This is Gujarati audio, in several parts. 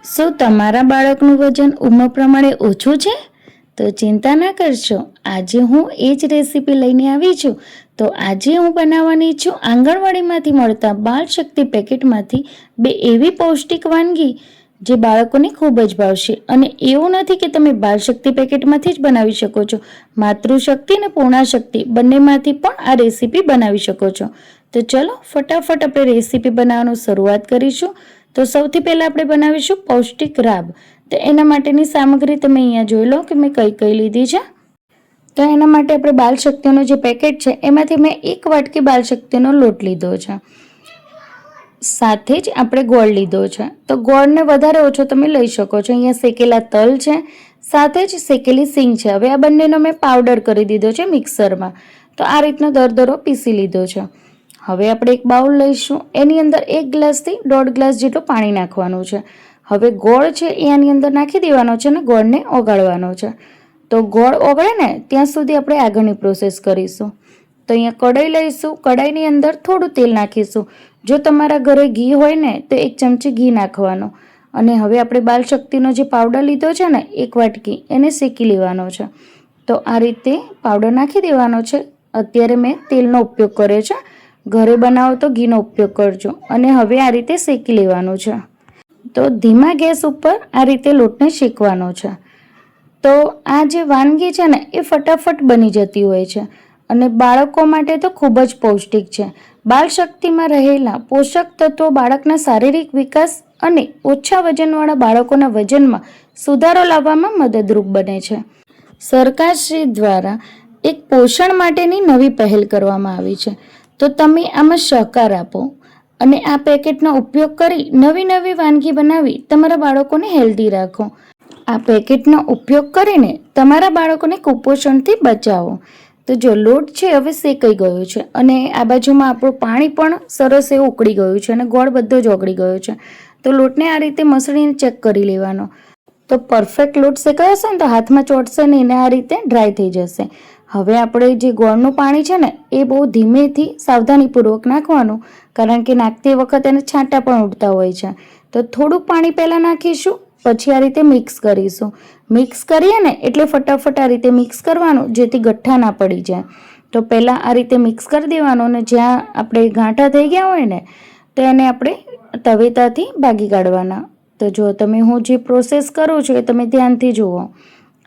શું તમારા બાળકનું વજન ઉંમર પ્રમાણે ઓછું છે? તો ચિંતા ના કરશો, આજે હું એ જ રેસીપી લઈને આવી છું. તો આજે હું બનાવવાની છું આંગણવાડીમાંથી મળતા બાળ શક્તિ પેકેટમાંથી બે એવી પૌષ્ટિક વાનગી જે બાળકોને ખૂબ જ ભાવશે. અને એવું નથી કે તમે બાળ શક્તિ પેકેટમાંથી જ બનાવી શકો છો, માતૃશક્તિ અને પૂર્ણાશક્તિ બંનેમાંથી પણ આ રેસીપી બનાવી શકો છો. તો ચલો ફટાફટ આપણે રેસીપી બનાવવાનું શરૂઆત કરીશું. તો સૌથી પહેલાં આપણે બનાવીશું પૌષ્ટિક રાબ. તો એના માટેની સામગ્રી તમે અહીંયા જોઈ લો કે મેં કઈ કઈ લીધી છે. તો એના માટે આપણે બાલ શક્તિનો જે પેકેટ છે એમાંથી મેં 1 વાટકી બાલ શક્તિનો લોટ લીધો છે. સાથે જ આપણે ગોળ લીધો છે. તો ગોળને વધારે ઓછો તમે લઈ શકો છો. અહીંયા શેકેલા તલ છે, સાથે જ શેકેલી સિંગ છે. હવે આ બંનેનો મેં પાવડર કરી દીધો છે મિક્સરમાં. તો આ રીતનો દરદરો પીસી લીધો છે. હવે આપણે એક બાઉલ લઈશું, એની અંદર 1 ગ્લાસથી 1.5 ગ્લાસ જેટલું પાણી નાખવાનું છે. હવે ગોળ છે એ આની અંદર નાખી દેવાનો છે અને ગોળને ઓગાળવાનો છે. તો ગોળ ઓગળે ને ત્યાં સુધી આપણે આગળની પ્રોસેસ કરીશું. તો અહીંયા કઢાઈ લઈશું, કઢાઈની અંદર થોડું તેલ નાખીશું. જો તમારા ઘરે ઘી હોય ને તો 1 ચમચી ઘી નાખવાનો. અને હવે આપણે બાલ શક્તિનો જે પાવડર લીધો છે ને 1 વાટકી, એને શેકી લેવાનો છે. તો આ રીતે પાવડર નાખી દેવાનો છે. અત્યારે મેં તેલનો ઉપયોગ કર્યો છે, ઘરે બનાવો તો ઘીનો ઉપયોગ કરજો. અને હવે આ રીતે શેકી લેવાનું છે. તો ધીમા ગેસ ઉપર આ રીતે લોટને શેકવાનો છે. તો આ જે વાનગી છે ને એ ફટાફટ બની જતી હોય છે અને બાળકો માટે તો ખૂબ જ પૌષ્ટિક છે. બાલ શક્તિમાં રહેલા પોષક તત્વો બાળકના શારીરિક વિકાસ અને ઓછા વજનવાળા બાળકોના વજનમાં સુધારો લાવવામાં મદદરૂપ બને છે. સરકારશ્રી દ્વારા એક પોષણ માટેની નવી પહેલ કરવામાં આવી છે. તો તમે આમાં સહકાર આપો અને આ પેકેટનો ઉપયોગ કરી નવી નવી વાનગી બનાવી તમારા બાળકોને હેલ્ધી રાખો. આ પેકેટનો ઉપયોગ કરીને તમારા બાળકોને કુપોષણથી બચાવો. તો જો લોટ છે હવે શેકાઈ ગયો છે અને આ બાજુમાં આપણું પાણી પણ સરસ એવું ઉકળી ગયું છે અને ગોળ બધો જ ઓગળી ગયો છે. તો લોટને આ રીતે મસળીને ચેક કરી લેવાનો. તો પરફેક્ટ લોટ શેકાયો હશે ને તો હાથમાં ચોંટશે નહીં ને આ રીતે ડ્રાય થઈ જશે. હવે આપણે જે ગોળનું પાણી છે ને એ બહુ ધીમેથી સાવધાનીપૂર્વક નાખવાનું, કારણ કે નાખતી વખત એને છાંટા પણ ઉડતા હોય છે. તો થોડુંક પાણી પહેલાં નાખીશું, પછી આ રીતે મિક્સ કરીશું. મિક્સ કરીએ ને એટલે ફટાફટ આ રીતે મિક્સ કરવાનું જેથી ગઠ્ઠા ના પડી જાય. તો પહેલાં આ રીતે મિક્સ કરી દેવાનું અને જ્યાં આપણે ગાંઠા થઈ ગયા હોય ને તો એને આપણે તવેતાથી ભાગી કાઢવાના. તો જો તમે હું જે પ્રોસેસ કરું છું એ તમે ધ્યાનથી જુઓ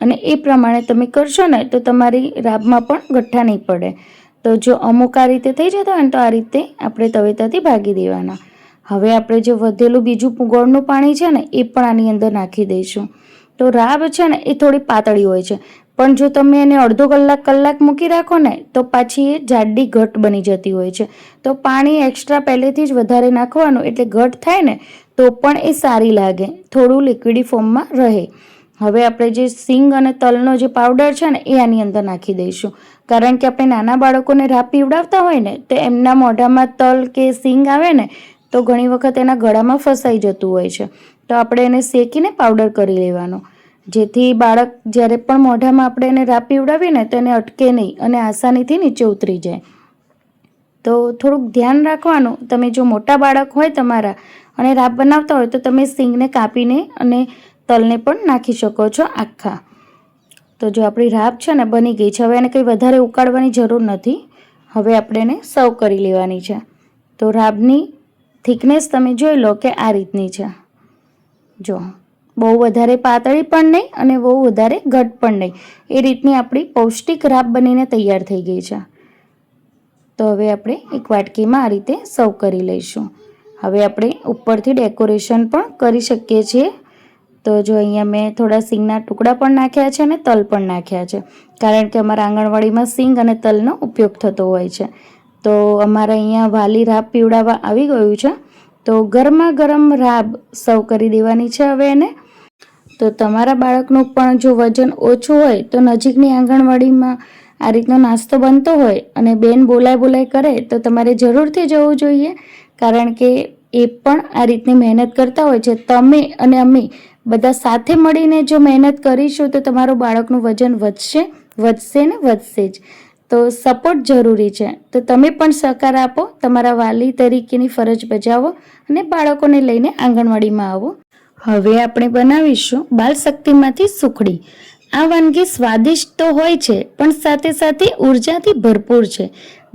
અને એ પ્રમાણે તમે કરશો ને તો તમારી રાબમાં પણ ગઠ્ઠા નહીં પડે. તો જો અમુક આ રીતે થઈ જતા હોય ને તો આ રીતે આપણે તવેતાથી ભાગી દેવાના. હવે આપણે જે વધેલું બીજું ગોળનું પાણી છે ને એ પણ આની અંદર નાખી દઈશું. તો રાબ છે ને એ થોડી પાતળી હોય છે, પણ જો તમે એને અડધો કલાક મૂકી રાખો ને તો પાછી એ જાડી ઘટ બની જતી હોય છે. તો પાણી એક્સ્ટ્રા પહેલેથી જ વધારે નાખવાનું, એટલે ઘટ થાય ને તો પણ એ સારી લાગે, થોડું લિક્વિડી ફોર્મમાં રહે. હવે આપણે જે સિંગ અને તલનો જે પાવડર છે ને એ આની અંદર નાખી દઈશું, કારણ કે આપણે નાના બાળકોને રાબ પીવડાવતા હોય ને તો એમના મોઢામાં તલ કે સિંગ આવે ને તો ઘણી વખત એના ગળામાં ફસાઈ જતું હોય છે. તો આપણે એને શેકીને પાવડર કરી લેવાનો, જેથી બાળક જ્યારે પણ મોઢામાં આપણે એને રાબ પીવડાવીએ ને તો એને અટકે નહીં અને આસાનીથી નીચે ઉતરી જાય. તો થોડુંક ધ્યાન રાખવાનું. તમે જો મોટા બાળક હોય તમારા અને રાબ બનાવતા હોય તો તમે સિંગને કાપીને અને તલને પણ નાખી શકો છો આખા. તો જો આપણી રાબ છે ને બની ગઈ છે. હવે એને કંઈ વધારે ઉકાળવાની જરૂર નથી. હવે આપણે એને સર્વ કરી લેવાની છે. તો રાબની થિકનેસ તમે જોઈ લો કે આ રીતની છે. જો બહુ વધારે પાતળી પણ નહીં અને બહુ વધારે ઘટ પણ નહીં, એ રીતની આપણી પૌષ્ટિક રાબ બનીને તૈયાર થઈ ગઈ છે. તો હવે આપણે એક વાટકીમાં આ રીતે સર્વ કરી લઈશું. હવે આપણે ઉપરથી ડેકોરેશન પણ કરી શકીએ છીએ. તો જો અહીંયા મેં થોડા સિંગના ટુકડા પણ નાખ્યા છે અને તલ પણ નાખ્યા છે, કારણ કે અમારા આંગણવાડીમાં સિંગ અને તલનો ઉપયોગ થતો હોય છે. તો અમારા અહીંયા વાલી રાબ પીવડાવવા આવી ગયું છે. તો ગરમા ગરમ રાબ સર્વ કરી દેવાની છે હવે એને. તો તમારા બાળકનું પણ જો વજન ઓછું હોય તો નજીકની આંગણવાડીમાં આ રીતનો નાસ્તો બનતો હોય અને બેન બોલાય કરે તો તમારે જરૂરથી જવું જોઈએ, કારણ કે એ પણ આ રીતની મહેનત કરતા હોય છે. તમે અને અમે બધા સાથે મળીને જો મહેનત કરીશું તો તમારું બાળકનું વજન વધશે ને વધશે જ. તો સપોર્ટ જરૂરી છે. તો તમે પણ સહકાર આપો, તમારા વાલી તરીકેની ફરજ બજાવો અને બાળકોને લઈને આંગણવાડીમાં આવો. હવે આપણે બનાવીશું બાલશક્તિમાંથી સુખડી. આ વાનગી સ્વાદિષ્ટ તો હોય છે પણ સાથે સાથે ઉર્જાથી ભરપૂર છે.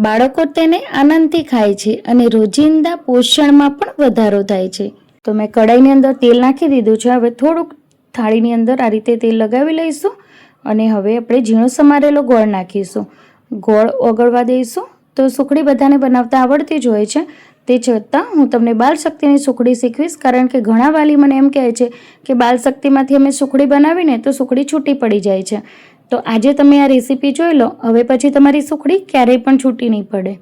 બાળકો તેને આનંદથી ખાય છે અને રોજિંદા પોષણમાં પણ વધારો થાય છે. તો મેં કઢાઈની અંદર તેલ નાખી દીધું છે. હવે થોડુંક થાળીની અંદર આ રીતે તેલ લગાવી લઈશું અને હવે આપણે ઝીણો સમારેલો ગોળ નાખીશું. ગોળ ઓગળવા દઈશું. તો સુખડી બધાને બનાવતા આવડતી જ હોય છે, તે છતાં હું તમને બાલશક્તિની સુખડી શીખવીશ, કારણ કે ઘણા વાલી મને એમ કહે છે કે બાલશક્તિમાંથી અમે સુખડી બનાવીને તો સુખડી છૂટી પડી જાય છે. તો આજે તમે આ રેસીપી જોઈ લો, હવે પછી તમારી સુખડી ક્યારેય પણ છૂટી નહીં પડે.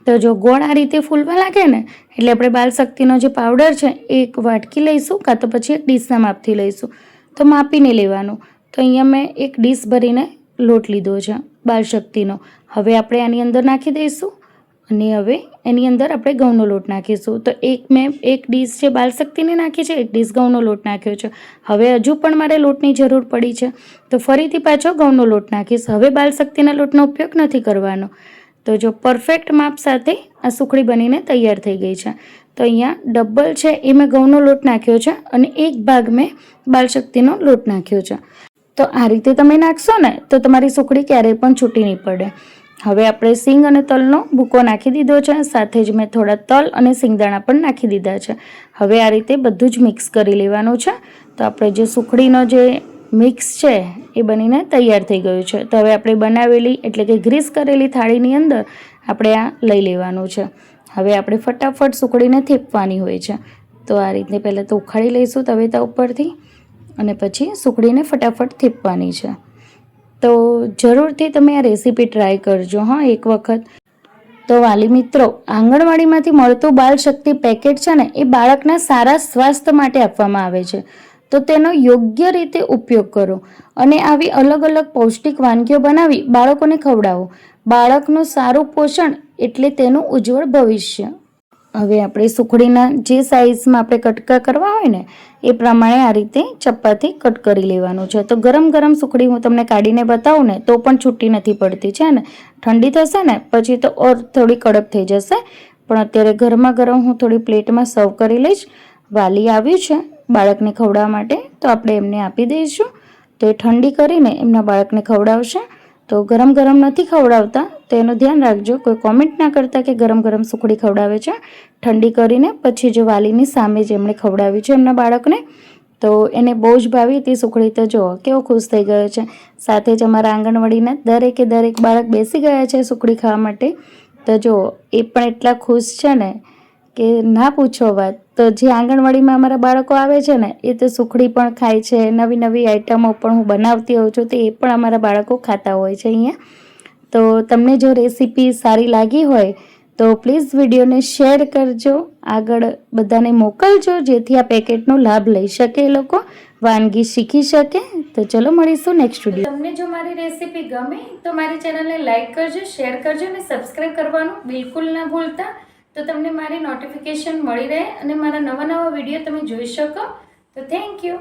તો જો ગોળ આ રીતે ફૂલવા લાગે ને એટલે આપણે બાલશક્તિનો જે પાવડર છે એ એક વાટકી લઈશું, કાં તો પછી એક ડીશના માપથી લઈશું. તો માપીને લેવાનું. તો અહીંયા મેં એક ડીશ ભરીને લોટ લીધો છે બાલશક્તિનો. હવે આપણે આની અંદર નાખી દઈશું અને હવે એની અંદર આપણે ઘઉંનો લોટ નાખીશું. તો મેં એક ડીશ છે બાલશક્તિની નાખી છે, એક ડીશ ઘઉંનો લોટ નાખ્યો છે. હવે હજુ પણ મારે લોટની જરૂર પડી છે તો ફરીથી પાછો ઘઉંનો લોટ નાખીશ. હવે બાલશક્તિના લોટનો ઉપયોગ નથી કરવાનો. તો જો પરફેક્ટ માપ સાથે આ સુખડી બનીને તૈયાર થઈ ગઈ છે. તો અહીંયા ડબલ છે એ મેં ઘઉંનો લોટ નાખ્યો છે અને એક ભાગ મેં બાલશક્તિનો લોટ નાખ્યો છે. તો આ રીતે તમે નાખશો ને તો તમારી સુખડી ક્યારેય પણ છૂટી નહીં પડે. હવે આપણે સિંગ અને તલનો ભૂકો નાખી દીધો છે, સાથે જ મેં થોડા તલ અને સિંગદાણા પણ નાખી દીધા છે. હવે આ રીતે બધું જ મિક્સ કરી લેવાનું છે. તો આપણે જે સુખડીનો જે મિક્સ છે એ બનીને તૈયાર થઈ ગયું છે. તો હવે આપણે બનાવેલી એટલે કે ગ્રીસ કરેલી થાળીની અંદર આપણે આ લઈ લેવાનું છે. હવે આપણે ફટાફટ સુખડીને થેપવાની હોય છે. તો આ રીતે પહેલાં તો ઉખાડી લઈશું તવેતા ઉપરથી અને પછી સુખડીને ફટાફટ થેપવાની છે. તો જરૂરથી તમે આ રેસીપી ટ્રાય કરજો હા એક વખત. તો વાલી મિત્રો, આંગણવાડીમાંથી મળતું બાલશક્તિ પેકેટ છે ને એ બાળકના સારા સ્વાસ્થ્ય માટે આપવામાં આવે છે. તો તેનો યોગ્ય રીતે ઉપયોગ કરો અને આવી અલગ અલગ પૌષ્ટિક વાનગીઓ બનાવી બાળકોને ખવડાવો. બાળકનું સારું પોષણ એટલે તેનું ઉજ્જવળ ભવિષ્ય. હવે આપણે સુખડીના જે સાઇઝમાં આપણે કટકા કરવા હોય ને એ પ્રમાણે આ રીતે ચપ્પાથી કટ કરી લેવાનું છે. તો ગરમ ગરમ સુખડી હું તમને કાઢીને બતાવું ને તો પણ છૂટી નથી પડતી છે ને. ઠંડી થશે ને પછી તો ઓર થોડી કડક થઈ જશે, પણ અત્યારે ગરમા ગરમ હું થોડી પ્લેટમાં સર્વ કરી લઈશ. વાલી આવ્યું છે બાળકને ખવડાવવા માટે તો આપણે એમને આપી દઈશું. તો એ ઠંડી કરીને એમના બાળકને ખવડાવશે. તો ગરમ ગરમ નથી ખવડાવતા તો એનું ધ્યાન રાખજો. કોઈ કોમેન્ટ ના કરતા કે ગરમ ગરમ સુખડી ખવડાવે છે. ઠંડી કરીને પછી જો વાલીની સામે જ એમણે ખવડાવી છે એમના બાળકને તો એને બહુ જ ભાવી હતી સુખડી. તો જુઓ કેવો ખુશ થઈ ગયો છે. સાથે જ અમારા આંગણવાડીના દરેકે દરેક બાળક બેસી ગયા છે સુખડી ખાવા માટે. તો જુઓ એ પણ એટલા ખુશ છે ને કે ના પૂછો વાત. તો જે આંગણવાડીમાં અમારા બાળકો આવે છે ને એ તો સુખડી પણ ખાય છે, નવી નવી આઈટમો પણ હું બનાવતી હોઉં છું તો એ પણ અમારા બાળકો ખાતા હોય છે અહીંયા. તો તમને જો રેસીપી સારી લાગી હોય તો પ્લીઝ વિડીયોને શેર કરજો, આગળ બધાને મોકલજો જેથી આ પેકેટનો લાભ લઈ શકે એ લોકો, વાનગી શીખી શકે. તો ચલો મળીશું નેક્સ્ટ વિડીયો. તમને જો મારી રેસીપી ગમે તો મારી ચેનલને લાઈક કરજો, શેર કરજો અને સબસ્ક્રાઈબ કરવાનું બિલકુલ ના ભૂલતા. તો તમને મારી નોટિફિકેશન મળી રહે અને મારા નવા વિડીયો તમે જોઈ શકો. તો થેન્ક યુ.